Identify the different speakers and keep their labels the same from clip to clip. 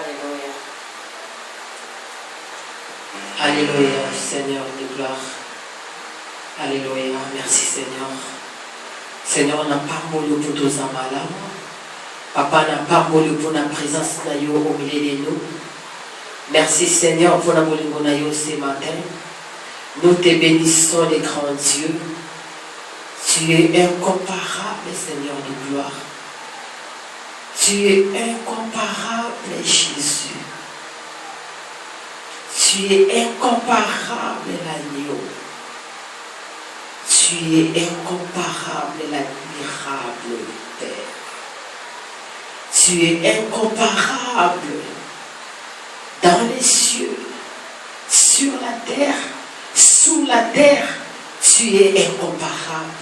Speaker 1: Alléluia. Alléluia, Seigneur de gloire. Alléluia, merci Seigneur. Seigneur, on n'a pas voulu pour tous en malade. Papa n'a pas voulu pour la présence au milieu de nous. Merci Seigneur pour la voulu ce matin. Nous te bénissons les grands dieux. Tu es incomparable, Seigneur de gloire. Tu es incomparable, Jésus. Tu es incomparable, l'agneau. Tu es incomparable, l'admirable Père. Tu es incomparable dans les cieux, sur la terre, sous la terre. Tu es incomparable.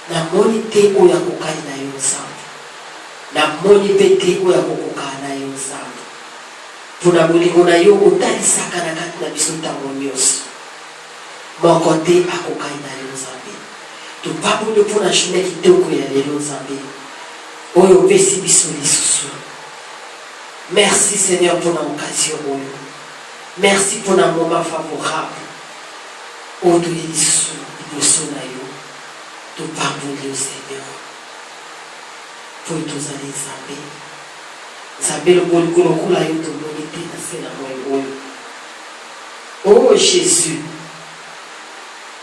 Speaker 1: Na monité ou ya kokai na yo nzambe. Na monité ou ya kokoka na yo nzambe. Pona bolingo na yo otalisaka na kati na biso ntango nyonso. Moko te akokai na yo nzambe. Topaboli mpona journée kitoko ya lelo nzambe. Oyo opesi biso lisusu. Merci Seigneur pour l'occasion. Merci pour un moment favorable. Oyo toye lisusu liboso na yo. Topaboli au Seigneur. Po tozali nzambe. Nzambe lokoliko lokola yo tomoni te na se na moi oyo. Oh Jésus,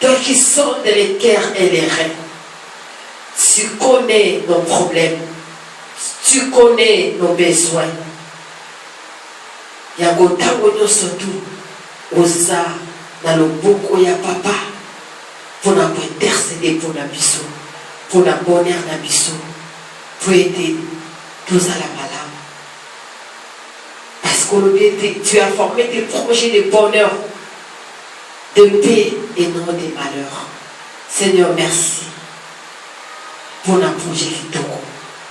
Speaker 1: toi qui sondes les cœurs et les reins, tu connais nos problèmes, tu connais nos besoins. Yango tango nyonso tu oza na loboko ya papa pour na intercéder pour la biso, pour la bonheur na biso, pour aider tous à la malade. Parce que tu as formé des projets de bonheur, de paix et non de malheur. Seigneur, merci pour la projet qui toko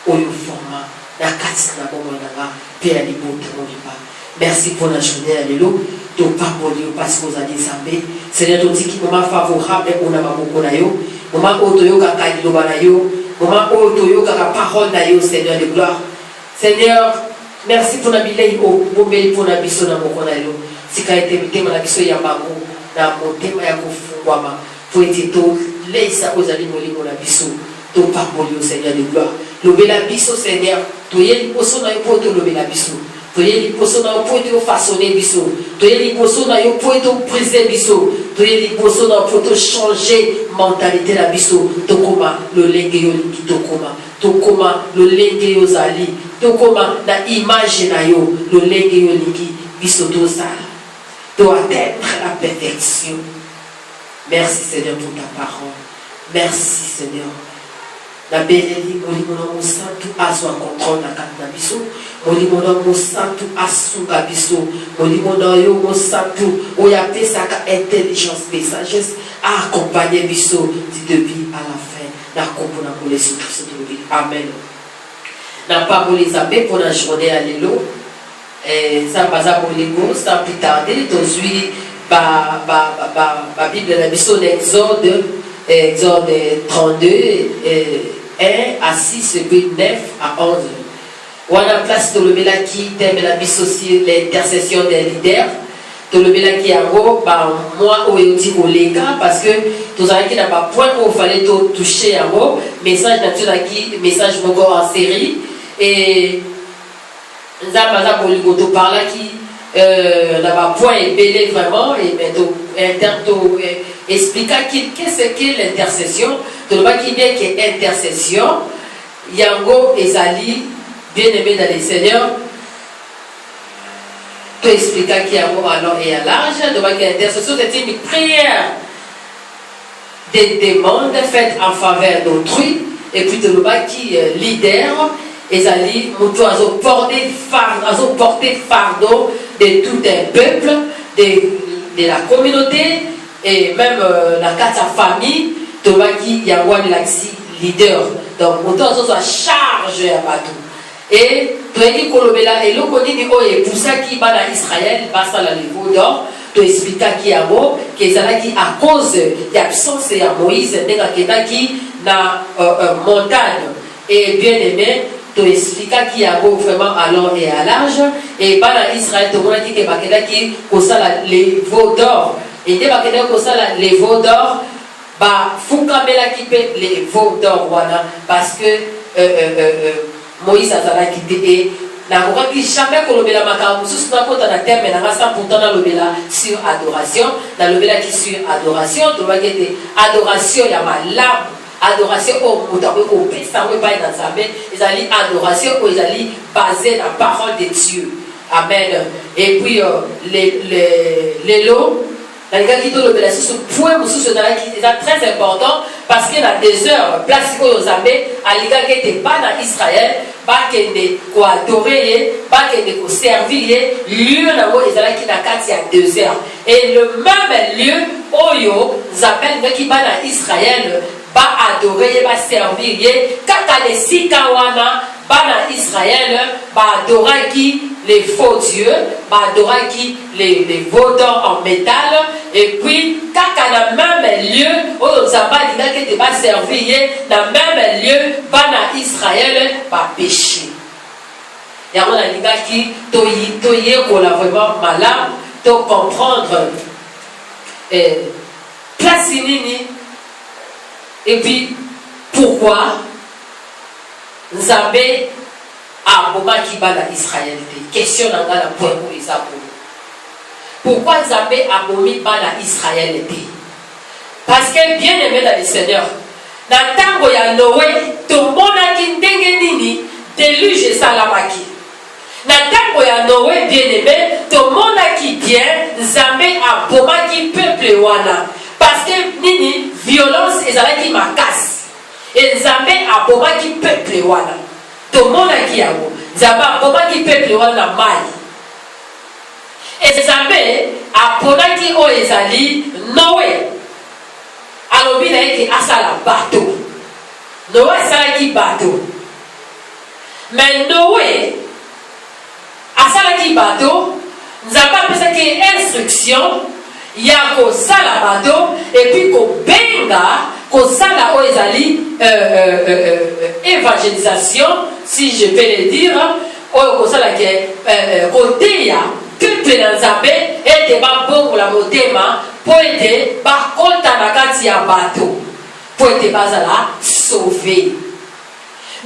Speaker 1: oyo format la carte na bomba na paix à liberté mon Dieu. Merci pour la journée à l'élo. Tu parles parce que vous avez zambé. Seigneur, tu dis qu'il moment favorable pour la mamoko na yo. Moment où tu yoka kailoba na yo. Moment où tu yoka la parole na yo, Seigneur de gloire. Seigneur, merci pour la billet au bombe pour la biso na moko na yo. Si ka été mitema na biso ya bango na motema ya kufungwama. Pour être tout laissa aux amis molimo na biso. Tu parles au Seigneur de gloire. Lobe la biso Seigneur. Tu y es poso na yo pour te lobe la biso. Tu es liposo na yo pour te façonner biso. Tu es liposo na yo pour te briser biso. Tu es liposo na yo pour te changer mentalité la biso. To koma le lenge yo lingi to koma. To koma le lenge yo zali. To koma na image na yo le lenge yo lingi biso to sala. To atteindre la perfection. Merci Seigneur pour ta parole. Merci Seigneur. La bénédiction, mon santo azwa contrôle na kati na biso. Mon santo asuka biso. Mon santo oya pesaka intelligence et sagesse à accompagner biso du début à la fin. Na kombo na kole sur Christ de vie. Amen. Na parole Isabelle pour la journée à l'élo. Ça baza bolingo sans plus tarder. Tozui ba Bible la biso d'Exode. Exode 32, 1 à 6, 9 à 11. On a place de l'obéla qui t'aime la bis aussi l'intercession des leaders. De l'obéla qui a gros, moi, au dit au lega, parce que tous qui n'a pas point où il fallait toucher à gros, message naturel qui, message encore en série. Et Nzambaza Boligoto par là qui n'a pas point ébélé vraiment, et bientôt, expliquer qu'est-ce que l'intercession. Tout le monde qui dit que intercession, Yango et Zali, bien aimé dans les Seigneurs, tu expliques qu'il y a un à long et à large. Donc l'intercession, c'est une prière des demandes faites en faveur d'autrui, et puis tout le monde qui est leader, et Zali, Moutou a porté fardeau de tout un peuple, de la communauté, et même la carte famille, Thomas qui y a un leader. Donc, autant soit charge à bateau. Et tu as dit que et l'eau pour ça qui va dans Israël, passe à la niveau d'or, tu expliques qui a mot, qui est à cause de l'absence de Moïse, qui na montagne. Et bien aimé, tu expliques qu'il y a vraiment à long et à large. Et bana Israël, tu as dit que bakeda qui kosala les veaux d'or. Et dès bakeda kosala les veaux d'or, bah fukamela qui peut les veaux d'or wana parce que Moïse a zala quitté. Na qui jamais kolobela makambo sous na kota na terme na ngasa pourtant na lobela sur adoration na lobela qui sur adoration to va gete adoration ya malamu adoration au mutako ko pesa we pas dans Nzambe ezali adoration ko ezali basée na parole de Dieu. Amen. Et puis les lots dans les cas qui le bela sur point mususu na qui est très important parce que la des heures place ko Nzambe alika qui était pas dans Israël pas kende ko adorer pas kende ko servir lieu na wo ezala ki na kati ya 2 heures et le même lieu oyo Nzambe qui ba na Israël ba adorer ba servir kaka les sikawana ba na Israël ba adorer qui les faux dieux, adorer qui les veaux d'or en métal, et puis, quand dans le même lieu, où nous avons dit que tu vas servir, dans le même lieu, dans Israël, va pécher. Et on a dit que tu es vraiment malade, tu comprendre place nini, et puis, pourquoi nous avons abomaki bana Israël te question na ngala point pour isapo pourquoi Nzambe abomi bana Israël te parce que bien aimé dans le Seigneur na tango ya Noé tomonaki ndenge nini déluge salamaki na tango ya Noé bien aimé tomonaki bien Nzambe abomaki peuple wana parce que nini violence ezalaki makasi et Nzambe abomaki peuple wana tomonaki yango Nzambe abomaki peuple wana mai et Nzambe aponaki oyo ezali Noé alobi na ye asala bateau Noé asalaki bateau mais Noé asalaki bateau Nzambe apesaki instruction ya kosala bateau et puis kobenga kosala oyo ezali évangélisation si je peux le dire oyo kosala ke koteya peuple na Nzambe ete babongola motema po ete bakota na kati ya bateau po ete bazala sauvé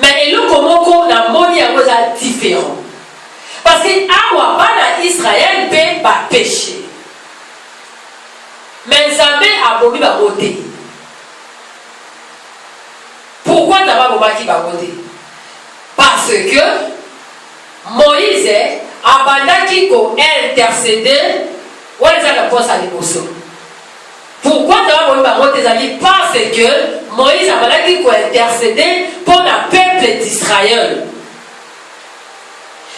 Speaker 1: mais eloko moko na moni yango eza différent parce que awa bana Israël mpe bapéché mais Nzambe abomi bango te. Pourquoi Nzambe abomaki bango te? Parce que Moïse abandaki ko intercéder wazaka posa liboso. Pourquoi Nzambe abomi bango te zali? Parce que Moïse abandaki ko intercéder pour le peuple d'Israël.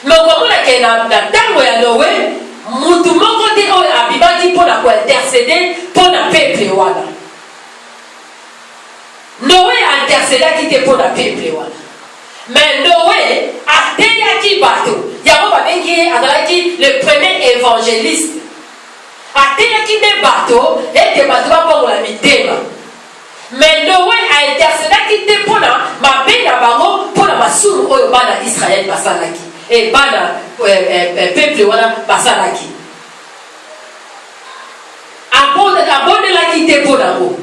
Speaker 1: Mais comme on a na tango ya Noé mutu moko te oyo abibaki mpona kointercéder mpona peuple wana Noé intercédaki te mpona peuple wana mais Noé ateyaki bato yango babengi ye azalaki le premier évangéliste ateyaki nde bato ete bato babongola mitema mais Noé aintercédaki te mpona mabe na bango mpona masumu oyo bana Israël basalaki et bana peuple wana basalaki abondelaki te mpo nango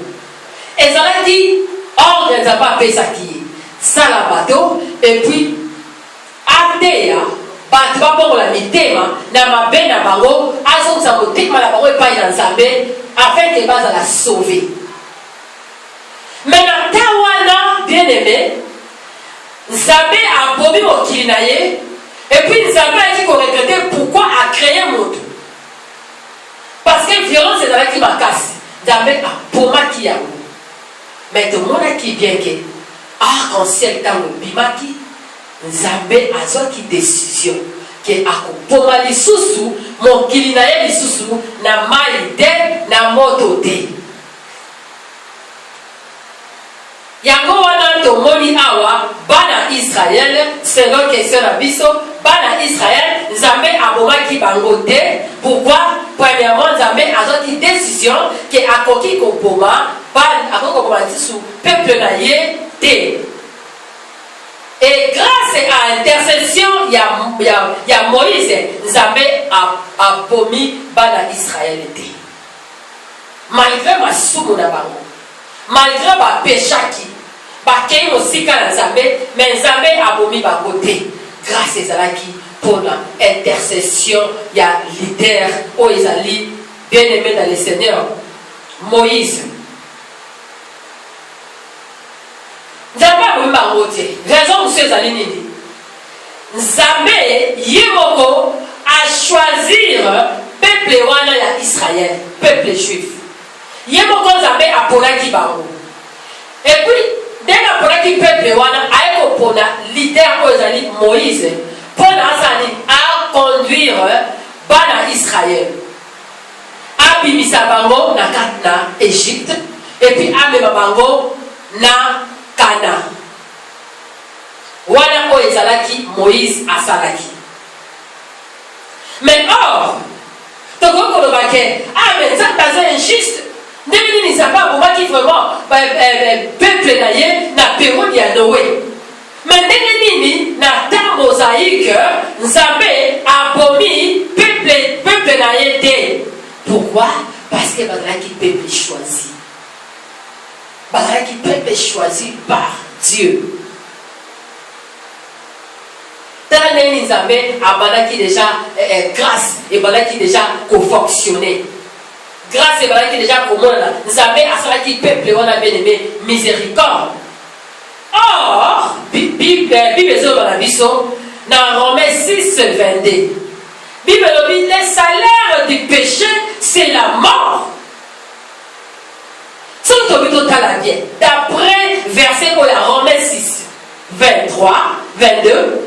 Speaker 1: ezalaki ordre Nzambe apesaki ye sala bato et puis ateya bato babongola mitema na mabe na bango azongisa motema na bango epai na Nzambe afin ke bazala sauvé mais na ta wana bien aimé Nzambe abomi mokili na ye et puis Nzambe a dit qu'on regrettait pourquoi a créé moto. Parce que violence est dans la qui m'a cassé. Nzambe a pomaki yango. Mais tout le monde qui vient que arc-en-ciel dans le bimaki Nzambe a zwa ki décision que akopoma lisusu mokili na ye lisusu na mai te na moto te. Yango wana tomoni awa bana Israël selon question na biso bana Israël Nzambe abomaki bango te. Pourquoi? Premièrement Nzambe azoti décision que akoki kopoma bana akoki kopoma tisu peuple na ye te. Et grâce
Speaker 2: grâce à intercession, il y a Moïse, Nzambe a promis bana Israël était. Malgré ma soumu na bango, malgré ma péchaki, ba kei mosika na Nzambe, mais Nzambe a promis ba côté. Grâce à Zalaki pour l'intercession, il y a leader, oh Isali, bien aimé dans le Seigneur, Moïse. Nzambe a promis ba côté. Raison monsieur Zali Nini. Nzambe Yemoko a choisir peuple wana ya Israël, peuple juif. Yemoko Nzambe a polaki bango. Et puis dès que polaki peuple wana a pona leader ozali Moïse pona azali a conduire bana Israël. Abimisa bango na katna Égypte et puis amema bango na Canaan. Wana o ezalaki Moïse asalaki. Mais or, toko kolobake, mais ça c'est injuste. Ndenge nini Nzambe abomaki vraiment peuple na ye na période ya Noé. Mais ndenge nini na temps mosaïque Nzambe abomi peuple na ye te. Pourquoi? Parce que bazalaki peuple choisi. Bazalaki peuple choisi par Dieu. Tant que Nzambe abandaki déjà grâce et abandaki déjà co-fonctionner. Grâce et abandaki déjà comment Nzambe asalaki peuple on a bien aimé miséricorde. Or Bible zo bana biso dans Romains 6:22. Bible dit le salaire du péché c'est la mort. D'après verset pour la Romains 6:23-22.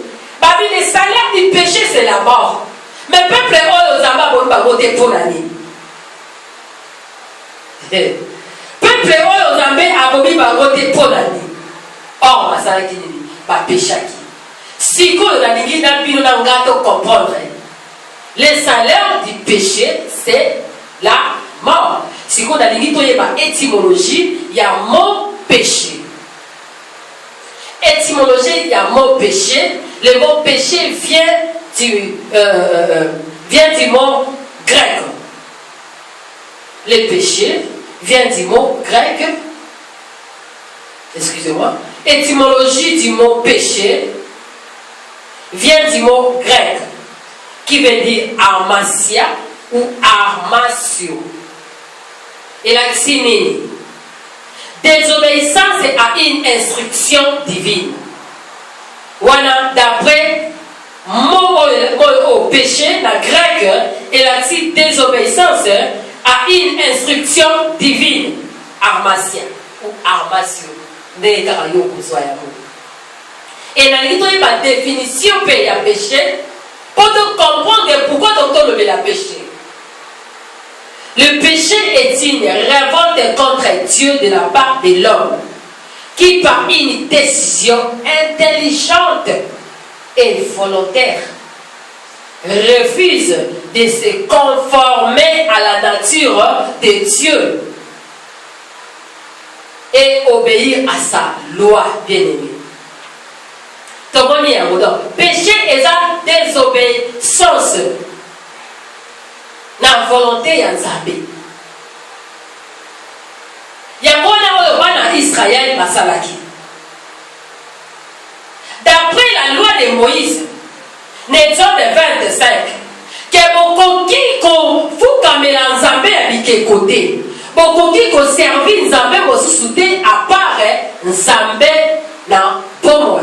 Speaker 2: Le salaire du péché c'est la mort. Mais peuple aux amas bon pas voter pour l'année. Peuple aux amas a voté pas voter pour l'année. Or ça qui dit pas péché qui. Si qu'on a dit dans bino na ngato comprendre. Le salaire du péché c'est la mort. Si qu'on a dit toye ba étymologie, il y a mot péché. Étymologie, il y a mot péché. Le mot péché vient du mot grec. Le péché vient du mot grec. Excusez-moi. Étymologie du mot péché vient du mot grec qui veut dire armatia ou armatio. Et la signifie désobéissance à une instruction divine. Voilà, d'après mot péché, la grec, et la désobéissance à une instruction divine. Armatia ou armatio. Et la définition de péché pour comprendre pourquoi on lever la péché. Le péché est une révolte contre Dieu de la part de l'homme qui par une décision intelligente et volontaire refuse de se conformer à la nature de Dieu et obéir à sa loi bien-aimée. Péché est la désobéissance na volonté ya Nzambe. Yamona oyo bana Israël basalaki. D'après la loi de Moïse, Exode 25, que bokoki ko fukamela Nzambe abike côté. Bokoki ko servir Nzambe mosusu te à part Nzambe na pomo.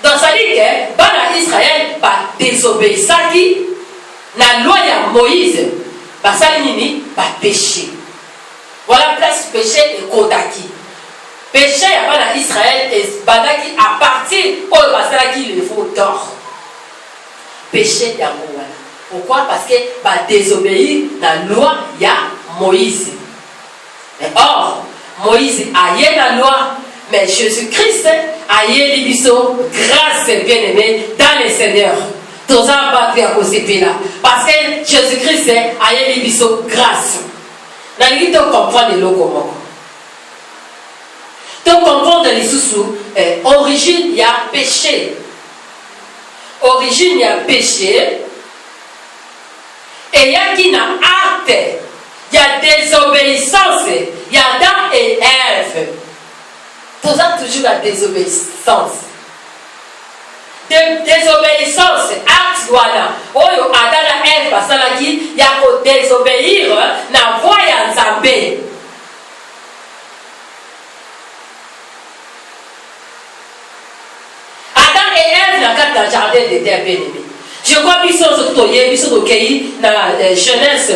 Speaker 2: Donc ça dit que bana Israël ba désobéissaki la loi de Moïse, basalinini ba péché. Voilà place péché et kodaki. Péché à bana Israël et badaki à partir où basalaki le faux tort. Péché ya Moïse. Pourquoi? Parce que ba désobéir la loi ya Moïse. Mais or Moïse a yé la loi, mais Jésus-Christ a yé libiso grâce bien-aimée dans le Seigneur. Tous en battu à cause de là. Parce que Jésus-Christ a eu une grâce. Nous devons comprendre le comment. Donc comprendre les sous-sous, origine, il y a péché. Origine, il y a péché. Et il y a qui n'a acte. Il y a désobéissance. Il y a Adam et Ève. Tout ça, toujours la désobéissance. Désobéissance, acte voilà. Oyo Adam et Ève, parce qu'il y a qu'à désobéir, na voie ya Nzambe. Adam et Ève n'a qu'à dans le jardin d'Éden bien-aimé. Je crois qu'ils sont recueillis dans Genèse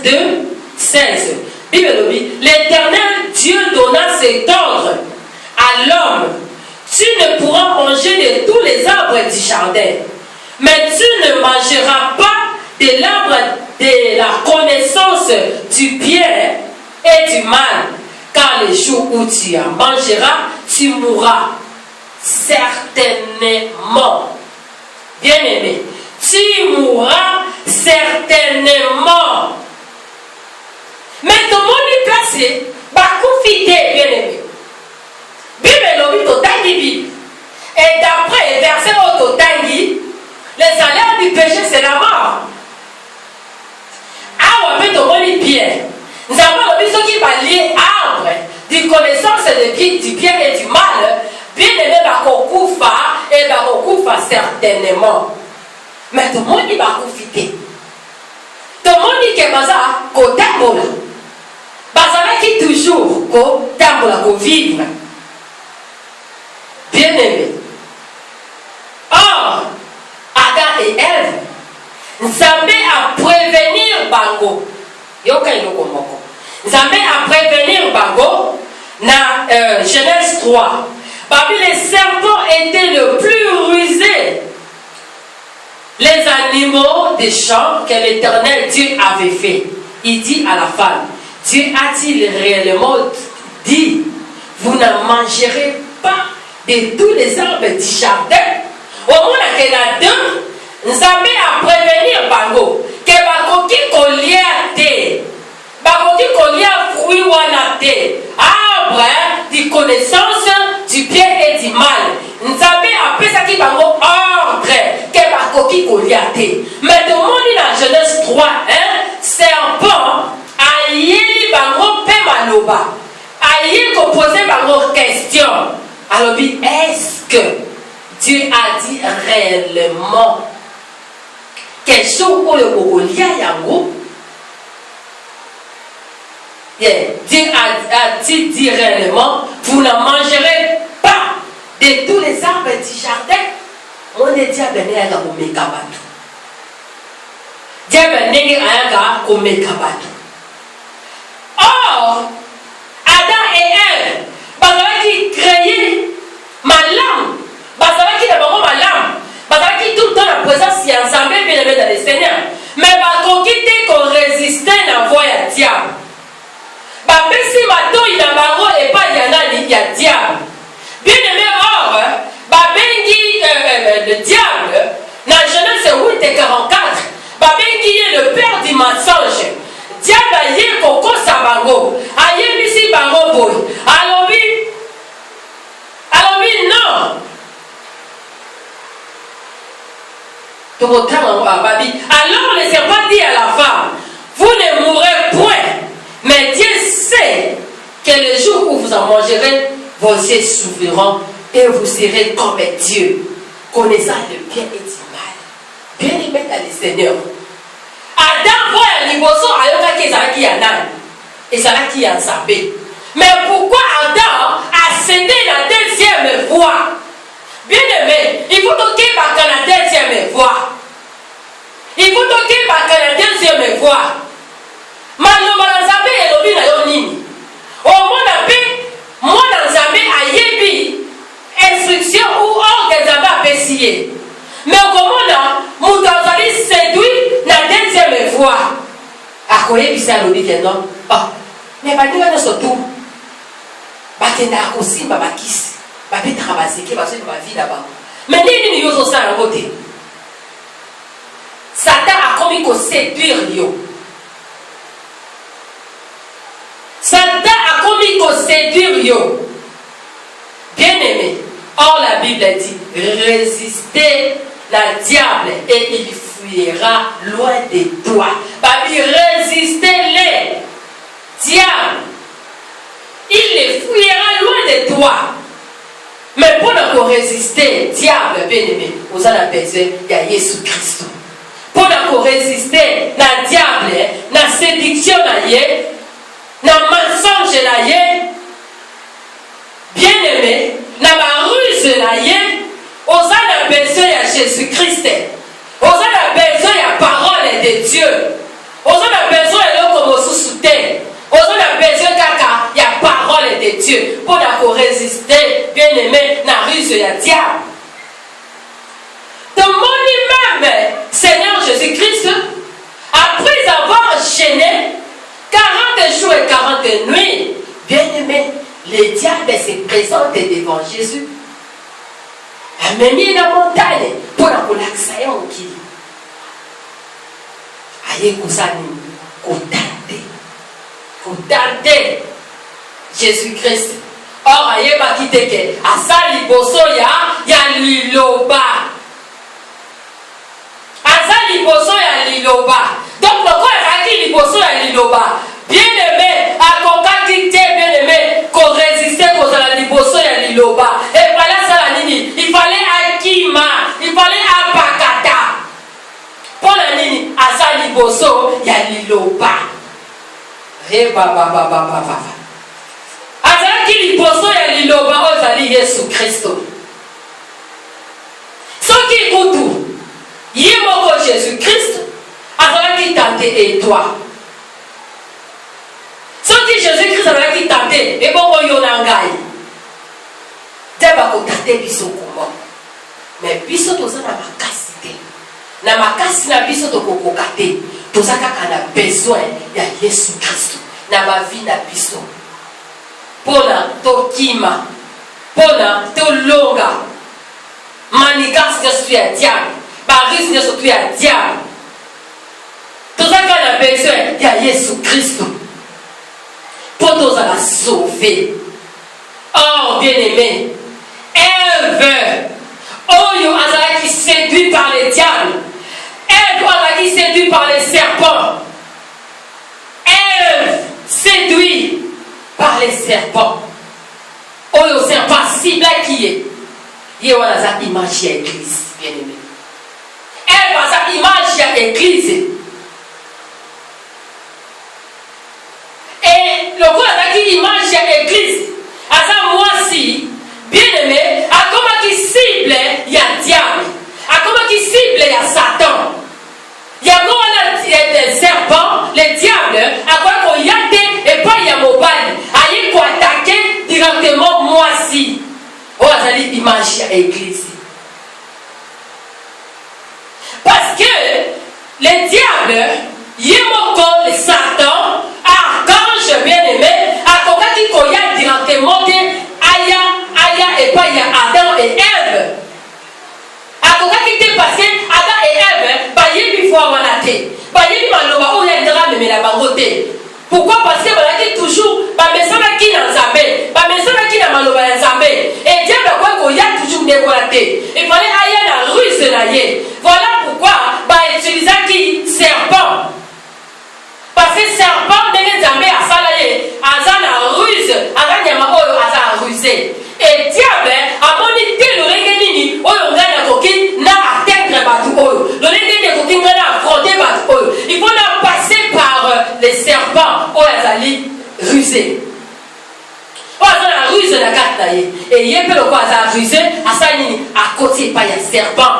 Speaker 2: 2, 16. Bible dit, l'Éternel Dieu donna cet ordre à l'homme. Tu ne pourras manger de tous les arbres du jardin, mais tu ne mangeras pas de l'arbre de la connaissance du bien et du mal, car le jour où tu en mangeras, tu mourras certainement. Bien-aimé, tu mourras certainement. Mais tout le monde est placé, bien-aimé. Bible lobi totangi Bible. Et d'après verset au totangi, les salaires du péché c'est la mort. Ah ouais, tout le monde est bien. Nous avons le biso qui va lier arbre du connaissance du bien et du mal. Bien-aimé bakokufa et bakokufa certainement. Mais tout le monde est bakufité. Tout le monde est baza kotambola. Bazala qui toujours kotambola ko vivre. Bien-aimé. Or, Adam et Ève, Nzambe a prévenir bango. Yoka iloko moko. Nzambe a prévenir bango na Genèse 3. Parmi les serpents étaient le plus rusé. Les animaux des champs que l'Éternel Dieu avait fait. Il dit à la femme, Dieu a-t-il réellement dit, vous ne mangerez pas de tous les arbres du jardin? Au moins, il y a deux. Nous avons à prévenir Bango que Bakoki Koliate, Bakoki Kolia fruit wanate, arbre de connaissance du bien et du mal. Nous avons appelé ça qui Bango ordre que Bakoki Koliate. Mais tout le monde dans Genèse 3, serpent, aïe Bango Pemaloba, aïe composé Bango question. Alors, est-ce que Dieu a dit réellement quelque chose pour le Bogolia Yango? Dieu a dit réellement, vous ne mangerez pas de tous les arbres du jardin. On est dit à Benéaga au Mekabatu. Dieu a dit à au Mekabatu. Or, Adam et Ève, qui créait ma lame, qui n'a pas ma lame, qui tout le temps la présence y ensemble bien aimé dans le Seigneur, mais qui était qu'on résistait à la voie à diable. Si maintenant il n'a pas et pas il y a diable. Bien aimé, or, le diable, dans Genèse 8 et 44, est le père du mensonge. Diable a yé koko sabango, a yé bisi bango boy. Alors non. Alors le serpent dit à la femme, vous ne mourrez point, mais Dieu sait que le jour où vous en mangerez, vos yeux s'ouvriront et vous serez comme Dieu, connaissant le bien et du mal. Bien aimé dans le Seigneur. Adam voit un liboso ayoka qui est qui Adam et ça là qui a sabé. Mais pourquoi Adam a cédé la deuxième voie? Bien aimé, il faut toquer par la deuxième voie. Il faut toquer par la deuxième voie. Maintenant, Nzambe est lobi na yo nini. Au moins Nzambe a yebi instruction ou ordre Nzambe a pessier. Mais comment nous avons séduit la deuxième voie? A koye bisa lobi que non. Ah, mais bandika no surtout. Bakenda kosimba bakisi. Babi travailler parce que ma vie là-bas. Mais nini ni yo ça à côté. Satan a commis qu'on séduire yo. Satan a commis qu'on séduire yo. Bien-aimé, or la Bible dit, résistez la diable et il fuira loin de toi. Babi, résistez-les. Diable, il les fuira loin de toi. Mais pour nous résister, diable, bien-aimé, vous avez besoin de Jésus-Christ. Pour nous résister, la diable, la séduction, la mensonge, bien-aimé, la ruse, vous avez besoin de Jésus-Christ. Vous avez besoin de la parole de Dieu. Vous avez besoin de l'eau comme vous soutenez. Vous avez besoin de la parole de Dieu pour nous résister, bien-aimé, la ruse de la diable. Donc, mon même Seigneur Jésus-Christ, après avoir gêné 40 jours et 40 nuits, bien-aimé, le diable se présente devant Jésus. Il a mis la montagne pour la relaxer en qui. Aïe, Koutande Jésus-Christ. Or, aïe, va quitter que à ça, liboso ya liloba. Aza liboso ya liloba. Donc, pourquoi il a dit liboso ya liloba? Bien-aimé, à Kokakite, bien-aimé, qu'on résistait contre la liboso ya liloba. Et voilà ça la nini. Il fallait Akima, il fallait Apakata. Pour la nini, Aza liboso ya liloba. Eh, baba. Aza ki liboso ya liloba, ozali Yesu Christo. Soki kutu. Yemoko Jésus-Christ, avant qu'il tente et toi. Soki Jésus-Christ avant qu'il tente, et bon, yonangai. Deba ko tente biso comment. Mais biso to na makasite. Na makasi na biso to kokokate. To saka kana besoin ya Jésus-Christ. Na ma vie na biso. Pona to kima. Pona to longa. Manigas que tu es diable. Baris ne surtout à diable. Tout ça qu'on a besoin, il y a Jésus-Christ. Pour nous la sauver. Oh, bien-aimé, Ève, Oyo Azara qui séduit par les diables. Ève Azara qui séduit par les serpents. Ève séduit par les serpents. Oyo serpent cible qui est. Il y a une image de l'église, bien-aimé. Elle va sa image de l'église. Et le coup a dit image de l'église. À ça, moi aussi, bien aimé, à comment qui cible, il y a diable. À comment qui cible, il y a Satan. Il y a des serpents, les diables, à quoi qu'on y a et pas il y a mobile. À y quoi attaquer directement moi aussi. Oh, ça dit image de l'église. Parce que les diables, Yemoko, les Satan, archange bien-aimé, à quoi qui koya directement Aya et pas il y a Adam et Ève. À quoi qui t'est passé Adam et Ève, bah yébi fois wanaté, bah yébi maloba ou yendra mais la baroté. Pourquoi? Parce que voilà qui toujours, bah mais ça va qui n'a jamais, bah mais ça va qui n'a maloba jamais. Et diable quoi qu'on y a toujours décollaté. Il fallait aller à la ruse de la yé. Voilà pourquoi bah utiliser qui serpent. Parce que serpent n'est jamais à salayer. Azan la ruse, Azan yama oyo Azan rusé. Et diable a monité le rengenini oyo ngana koki na atteindre batu oyo. Le rengenini koki ngana affronter batu oyo. Il faut la passer par les serpents oyo azali rusé. La ruse de la carte et il y a peu de quoi à ruser à ça à côté pas il y a serpent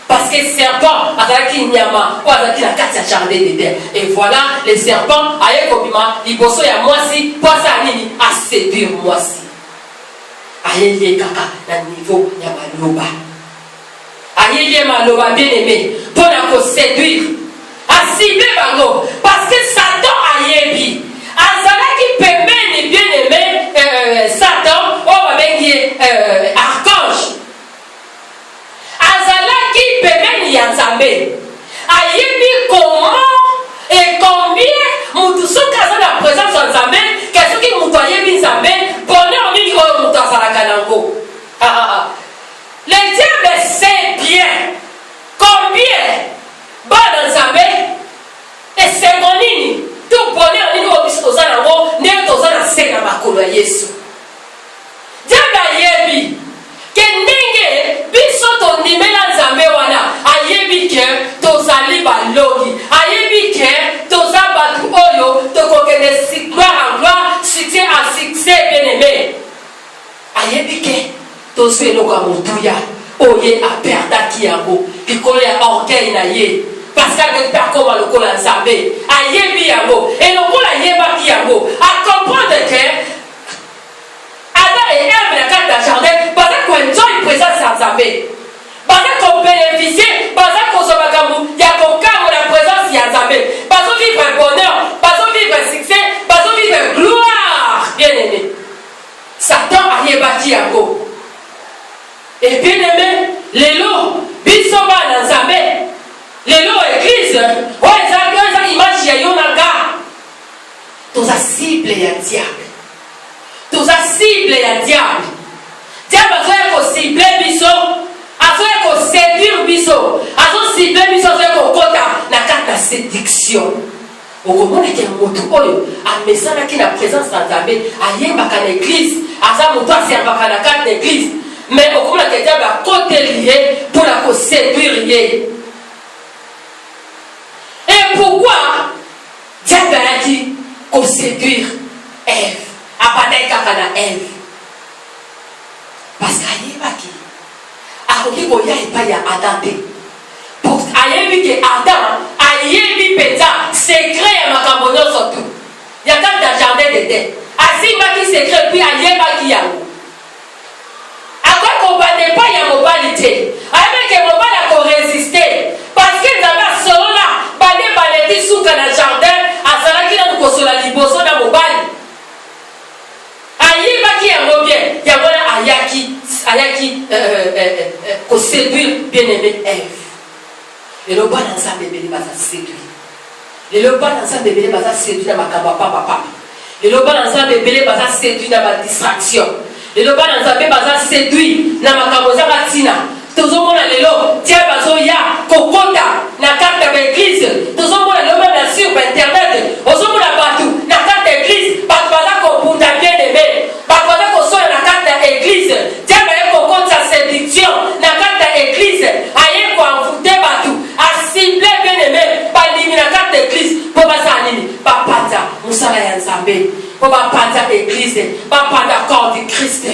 Speaker 2: parce que serpent à qui nyama ou à qui la carte à jardin de terre et voilà les serpents aïe kobima liboso ya mwasi pas ça nini à séduire mwasi aïe les kaka na niveau ya maloba aïe les maloba bien aimé pour la séduire à cibler bango parce que Satan aïe bi azala qui permet bien aimé Satan, on va dire archange. Azala qui permet Yanzamé. Aïebi comment et combien nous tous casons la présence de Nzamé, qu'est-ce qui nous doit y Nzamé, bonheur ni au Mutazala Kanango. Combien bana nzambe esengo nini to bonheur nini obiso toza nango ndenge toza na se na makolo ya Yesu. Nzambe ayebi ke ndenge biso tondimela nzambe wana, ayebi ke tozali balongi, ayebi ke toza bato oyo tokokende gloire en gloire, succès en succès, bien aimé. Ayebi ke tozwi eloko ya motuya oye aperdaki yango likolo ya orgueil na ye, parce que akoma lokola nzambe ayebi yango, et lokola ayebaki yango acomprendre ke Adam et Ève na kati ya jardin baza koenjoy présence ya nzambe, baza kobénéficie, baza kozwa makambo ya kokambola présence ya nzambe, bazovivre bonheur, bazovivre succès, bazovivre gloire. Bien aimé, Satan ayebaki yango. Et bien aimé, lelo biso bana nzambe, lelo église oyo eza image ya yo na nga, toza cible ya diable, toza cible ya diable. Diable azoya kocible biso, azoya koséduire biso, azocible biso, azoya kokota na kati ya séduction. Okomonaki ya moto oyo amesanaki na présence ya nzambe, ayembaka na église, aza moto aservaka na kati na église, mais okomonaki ya diable akoteli ye mpona koséduire ye. Et pourquoi diable ayaki koséduire Ève, abandaki kaka na Ève? Parce qu'ayebaki akoki koya epai ya Adam te. Ayebi ke Adam ayebi mpenza secret ya makambo nyonso tu ya kati ya jardin d'Eden, asimbaki secret puis ayebaki yango. Akoki kobanda epai ya mobali te, ayebi ke mobali akoresiste, parce que nzambe asolola bande baleti suka na jardin, azalaki nanu kosola liboso na mobali. Ayebaki yango bien, yango wana ayaki koséduire bien-aimé Ève. Lelo bana nzambe ebele baza séduire, lelo bana nzambe ebele baza séduire na makambo ya papa, lelo bana nzambe ebele baza séduire na badistraction, lelo bana nzambe baza séduire na makambo ezaka ntina. Tozomona lelo diable azoya kokota na kati ya baeglise, tozomona lelo même na sur internet ozomona bato na kati ya église, bato baza kobunda bien-aimé, bato baza kosola na kati ya église. Diable aye kokota séduction na kati ya église, aye koenvoûte bato, asible bien-aimé balimi na kati ya église mpo basala nini? Bapanza mosala ya nzambe, mpo bapanza église, bapanza corps du Christ.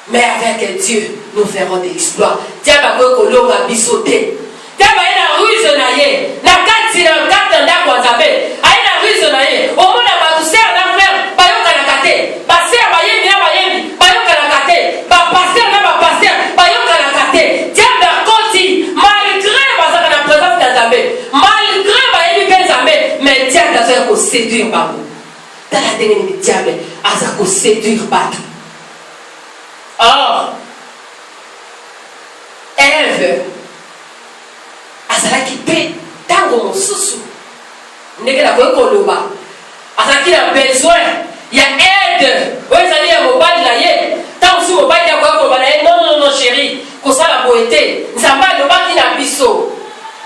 Speaker 2: Mais avec Dieu, nous ferons des exploits. Diable a kolonga bisoté. Diable a na ruse na ye. Na kati na kati ndako wa nzambe. A na ruse na ye. Omona ba tu sœur na frère, ba yoka na kate. Ba sœur ba yemi na ba yemi, ba yoka na kate. Ba pasteur na ba pasteur, ba yoka na kate. Diable a koti malgré ba za na présence de nzambe. Malgré ba yemi pe nzambe, mais diable a ko séduire ba. Tala ndenge ni diable aza ko séduire ba. Or, Ève azalaki mpe ntango mosusu ndenge nakoki koloba, azalaki na besoin ya aide oyo ezali ya mobali na ye. Ntango mosusu mobali akoki koloba na ye non chéri, kosala boye te, nzambe alobaki na biso,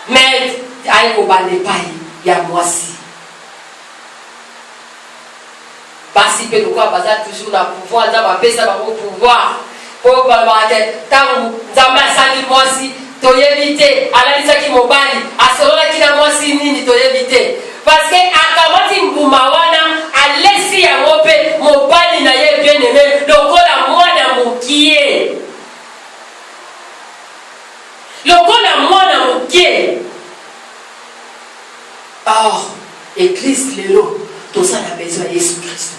Speaker 2: mais aye kobanda epai ya mwasi. Basi mpe lokola baza toujours na pouvoir, nzambe apesa bango pouvoir mpo balobaka te ntango nzambe asali mwasi toyebi te, alalisaki mobali asololaki na mwasi nini toyebi te, parce que akamati mbuma wana alesi yango mpe mobali na ye bien-aimé lokola mwana mokie, lokola mwana mokie. Or église lelo toza na besoin ya Yesu Christ,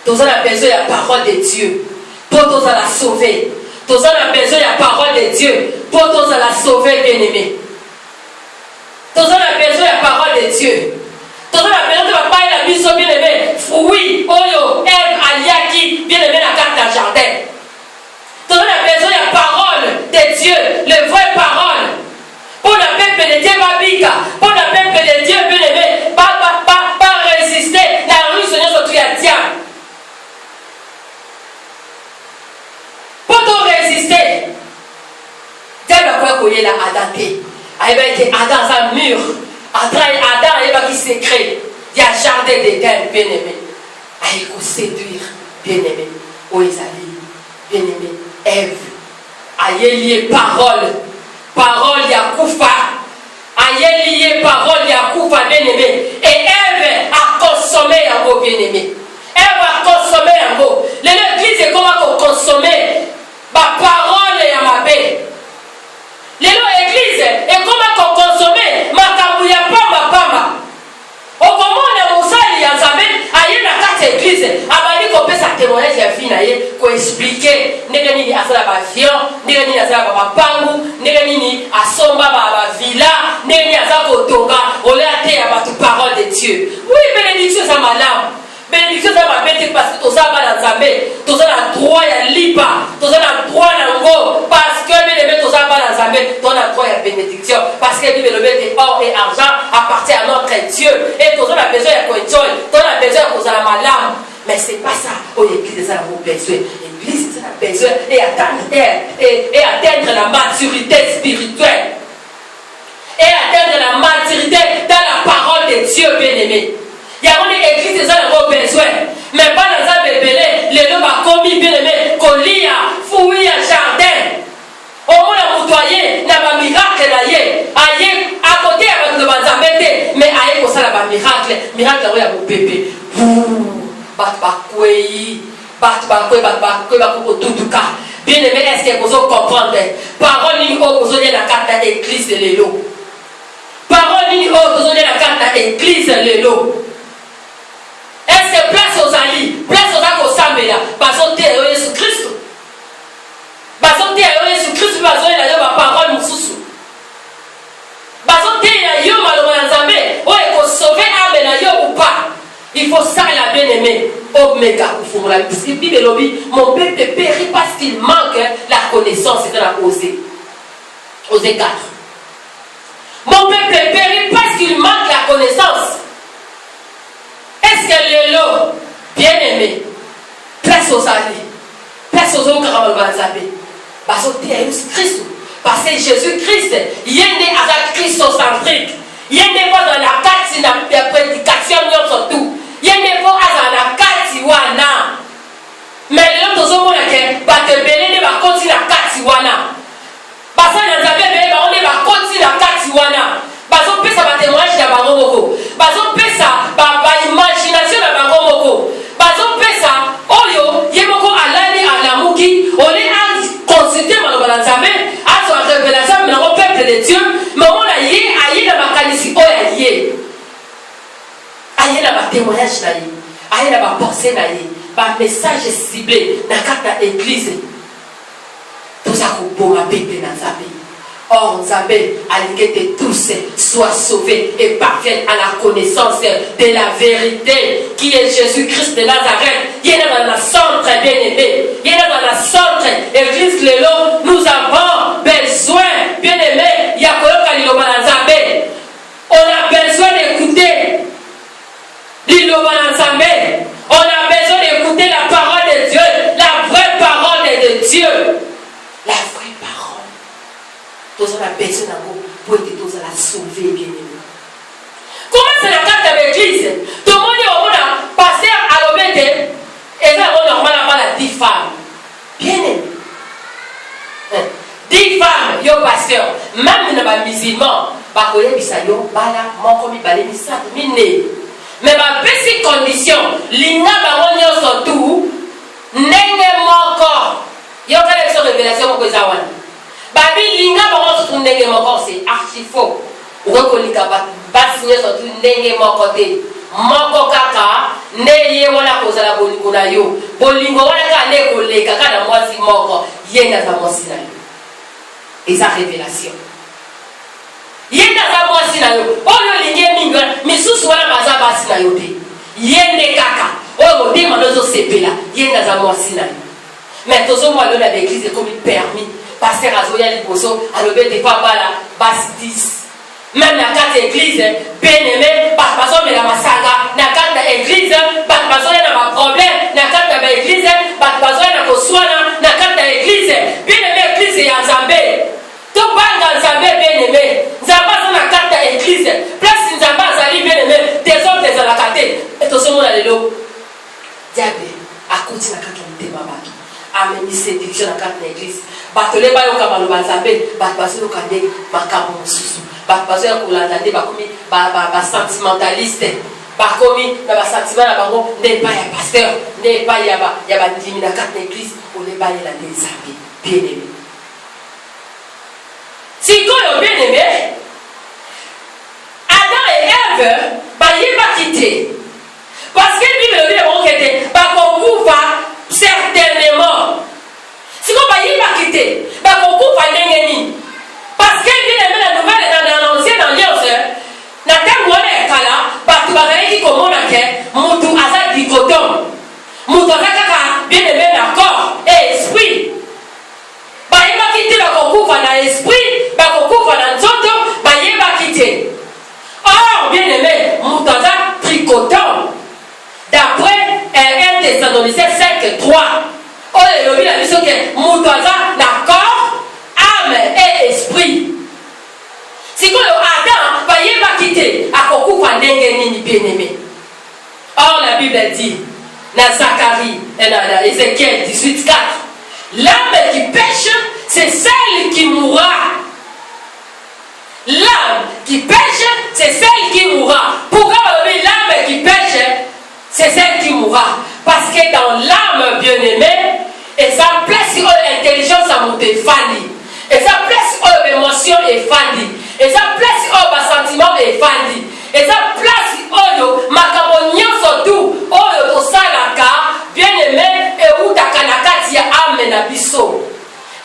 Speaker 2: toza na besoin ya parole de Dieu pour toza la sauver, toza na besoin ya parole de Dieu pour toza la sauver bien-aimé, toza na besoin ya parole de Dieu, toza na besoin de papa la biso bien-aimé fruit oyo Ève aliaki bien-aimé na kati ya jardin, toza na besoin ya parole de Dieu, le vrai parole pour la peuple de Dieu babika, pour la peuple de Dieu bien-aimé pas résister la rue Seigneur surtout ya diable. Pour résister, il a adapté. Il a été Adam un mur. Adam il va qui secret. Il y a jardin d'Éden, bien aimé. Il faut séduire, bien aimé. Oh Isaïe, bien aimé. Ève. Aïe lié parole. Parole Yakoufa. Aïe lié parole Yakoufa, bien aimé. Et Ève a consommé un mot, bien aimé. Ève a consommé un mot. L'église est comment consommer ma parole et à ma paix. L'église est comment consommer ma kabouya pamba. Au moment où on s'allie à Zambé, aïe na carte église, abali qu'on peut sa témoignage à fin aïe, qu'on expliquer, n'égani à ça avion, n'égani à ça pangu, n'égani à somba ba villa, n'égani à ça kotonga, on l'a été à votre parole de Dieu. Oui, bénédiction ça madame. Bénédiction ça m'a bête parce que tout ça va dans Zambé, tout ça a droit à lipa, tout ça a droit à ngo, parce que bien aimé tout ça va dans Zambé, tout a droit à bénédiction, parce que bien aimé or et argent appartient à notre Dieu, et tout ça a besoin de contrôle, tout a besoin de la malade, mais c'est pas ça, oh l'église ça a besoin, l'église ça a besoin et atteindre la maturité spirituelle, et atteindre la maturité dans la parole de Dieu bien aimé. Il y a une église qui a besoin, mais pas dans un bébé, les gens ont commis bien aimé, qu'on lit à fouiller un jardin. Au moins, on a moutoyé, il y a un miracle à côté avec le banzamete, mais aïe, pour ça, il y a un miracle, il y a un bébé. Bien aimé, est-ce que vous comprenez? Parole, vous avez la carte d'église de l'élo. Parole, vous avez la carte d'église de l'élo. Est-ce que place aux alliés, place aux akosambela, bazote à Jésus Christ. Bazote à Jésus Christ, bazote à la parole mususu. Bazote à yo maloma nzambe, o eko sauver âme na yo ou pas. Il faut ça la bien-aimée. Omega kufungula parce que Bible lobby, mon peuple périt parce qu'il manque la connaissance, c'est dans la Osée 4. Mon peuple périt parce qu'il manque la connaissance. Est-ce que les lots, bien aimés, place aux alliés, place aux autres camarades, parce que Jésus-Christ, parce que Jésus-Christ, il est né à la christocentrique, il est né dans la carte de la prédication, surtout, il est né dans la carte wana. Mais les autres ont dit que te bénir va continuer la carte wana. Parce que nous avons on va continuer la carte wana. Parce que ça va témoigner de Bangomoko. Parce que ça va imagination de Bangomoko. Parce que ça, Oyo, Yemoko Alani Alamuki, on est à consulter Manobalanzame, à sa révélation, mais au peuple de Dieu, mais on a yé, aïe dans ma qualité, oh yé. Aïe dans ma témoignage, aïe dans ma pensée, ma message ciblé, dans la église. Tout ça, pour ma pépé dans sa vie. Or, Nzambé, à que tous soient sauvés et parviennent à la connaissance de la vérité qui est Jésus-Christ de Nazareth. Il est dans la centre bien aimé. Il est dans la centre église Lélo. Nous avons besoin, bien aimé, il y a Nzambé. On a besoin d'écouter Nzambé. On a besoin d'écouter la parole de Dieu, la vraie parole de Dieu. La vraie parole. Tous on a besoin d'amour pour être tous à la sauver, bien aimé. Comment c'est la carte de l'église? Tout le monde est passé à l'obété et là on normal à la 10 femmes. Bien aimé. 10 femmes, yo pasteur, même les musulmans, bah koye bisayo, bala, mon komi balé misa, miné. Mais ma petite condition, l'ina ba wonyo surtout, nenge moko. Yo kale so révélation ko zawan. Babi linga ba surtout nenge moko c'est archi faux. Ou ko lika ba signer surtout nenge moko te. Moko kaka ne ye wala ko zala bolingo na yo. Bolingo wala ka ne ko leka kana mwasi moko, yenga za mwasi na yo. Et sa révélation. Yenda za mwasi na yo. Oyo linge minga misusu wala baza basi na yo te. Yende kaka. Oyo modema nozo sepela. Yenda za mwasi na yo. Mais tozo moi dans l'église comme permis. Pasteur Azoya Liboso a levé des fois bala basi 10. Même la carte église bien aimé par façon de la massacre. La carte église par façon de ma problème. La carte église par façon de la koswana. La carte église bien aimé église ya Nzambe. To banga Nzambe kati na église bato le bayoka maloba nzambe bato bazoyoka nde makambo mosusu bato bazoya kolanda nde bakomi basentimentaliste bakomi na basentiment na bango nde epai ya pasteur nde epai ya bandimi na kati na église ole bayela nde nzambe bien aimé sikoyo bien aimé Adam et Ève bayebaki te parce que Bible elobi bango kete bakokufa certainement sikoyo bayebaki te bakokufa ndenge nini parce que bien aimé la nouvelle dans l'ancienne alliance na ntango wana ya kala bato bazalaki komona ke mutu aza dicoton mutu aza kaka bien aimé na corps et esprit bayebaki te bakokufa na esprit bakokufa na nzoto bayebaki te or bien aimé mutu aza tricoton d'après 1 Thessaloniciens 5:3 oyo elobi na biso ke mutu aza na corps âme et esprit sikoyo Adam bayebaki te akokufa ndenge nini bien aimé or la Bible dit na Zacharie na Ézéchiel 18:4 l'âme qui pêche c'est celle qui mourra l'âme qui pêche c'est celle qui mourra pourquoi l'âme qui pêche c'est celle qui mourra parce que dans l'âme bien aimé et ça place intelligence à monter fandi et ça place émotion et fandi et ça place sentiment et fandi et ça place makambo nyonso tu oyo tosalaka bien aimé et utaka na kati ya âme na biso